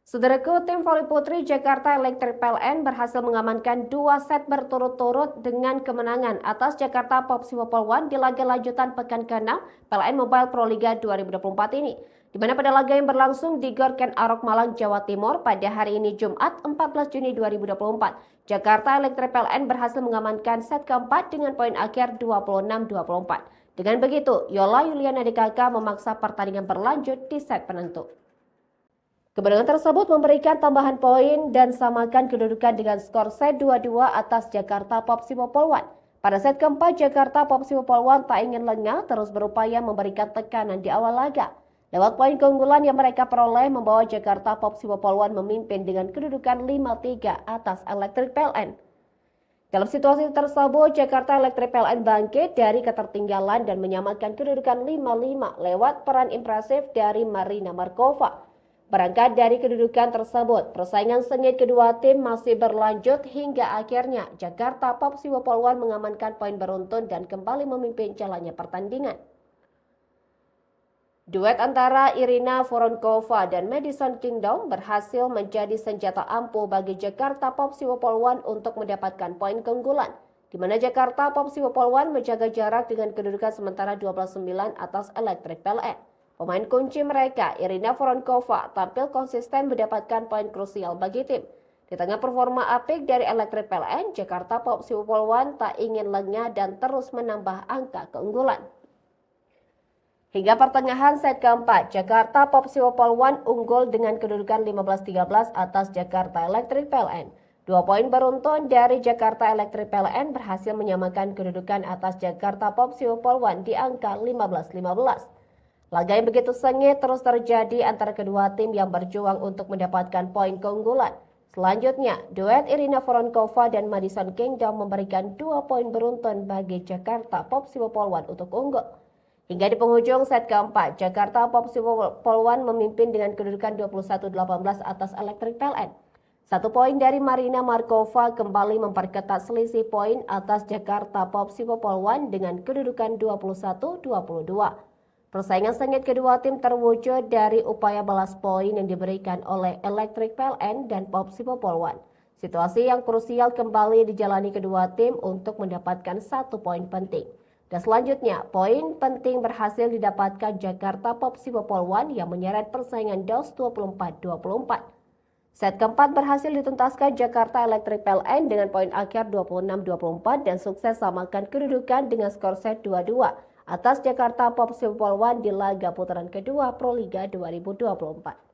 Saudaraku, tim voli putri Jakarta Electric PLN berhasil mengamankan 2 set berturut-turut dengan kemenangan atas Jakarta Popsiwa Polwan di laga lanjutan pekan ke-6 PLN Mobile Pro Liga 2024 ini. Di mana pada laga yang berlangsung di Gor Ken Arok Malang, Jawa Timur pada hari ini Jumat 14 Juni 2024, Jakarta Electric PLN berhasil mengamankan set keempat dengan poin akhir 26-24. Dengan begitu, Yola Yuliana DKK memaksa pertandingan berlanjut di set penentu. Kemenangan tersebut memberikan tambahan poin dan samakan kedudukan dengan skor set 2-2 atas Jakarta Popsiwa Polwan. Pada set keempat, Jakarta Popsiwa Polwan tak ingin lengah, terus berupaya memberikan tekanan di awal laga. Lewat poin keunggulan yang mereka peroleh membawa Jakarta Popsiwa Polwan memimpin dengan kedudukan 5-3 atas Electric PLN. Dalam situasi tersebut, Jakarta Electric PLN bangkit dari ketertinggalan dan menyamakan kedudukan 5-5 lewat peran impresif dari Marina Markova. Berangkat dari kedudukan tersebut, persaingan sengit kedua tim masih berlanjut hingga akhirnya Jakarta Popsiwa Polwan mengamankan poin beruntun dan kembali memimpin jalannya pertandingan. Duet antara Irina Voronkova dan Madison Kingdom berhasil menjadi senjata ampuh bagi Jakarta Popsiwa Polwan untuk mendapatkan poin keunggulan, di mana Jakarta Popsiwa Polwan menjaga jarak dengan kedudukan sementara 12-9 atas Electric PLN. Pemain kunci mereka, Irina Voronkova, tampil konsisten mendapatkan poin krusial bagi tim. Di tengah performa apik dari Electric PLN, Jakarta Popsiwa Polwan tak ingin lengah dan terus menambah angka keunggulan. Hingga pertengahan set keempat, Jakarta Popsiwa Polwan unggul dengan kedudukan 15-13 atas Jakarta Electric PLN. 2 poin beruntun dari Jakarta Electric PLN berhasil menyamakan kedudukan atas Jakarta Popsiwa Polwan di angka 15-15. Laga yang begitu sengit terus terjadi antara kedua tim yang berjuang untuk mendapatkan poin keunggulan. Selanjutnya, duet Irina Voronkova dan Madison Kingdom memberikan 2 poin beruntun bagi Jakarta Popsiwa Polwan untuk unggul. Hingga di penghujung set keempat, Jakarta Popsiwa Polwan memimpin dengan kedudukan 21-18 atas Electric PLN. 1 poin dari Marina Markova kembali memperketat selisih poin atas Jakarta Popsiwa Polwan dengan kedudukan 21-22. Persaingan sengit kedua tim terwujud dari upaya balas poin yang diberikan oleh Electric PLN dan Popsiwa Polwan. Situasi yang krusial kembali dijalani kedua tim untuk mendapatkan 1 poin penting. Dan selanjutnya, poin penting berhasil didapatkan Jakarta Popsiwa Polwan yang menyeret persaingan DOS 24-24. Set keempat berhasil dituntaskan Jakarta Electric PLN dengan poin akhir 26-24 dan sukses samakan kedudukan dengan skor set 2-2 atas Jakarta Popsiwa Polwan di laga putaran kedua Pro Liga 2024.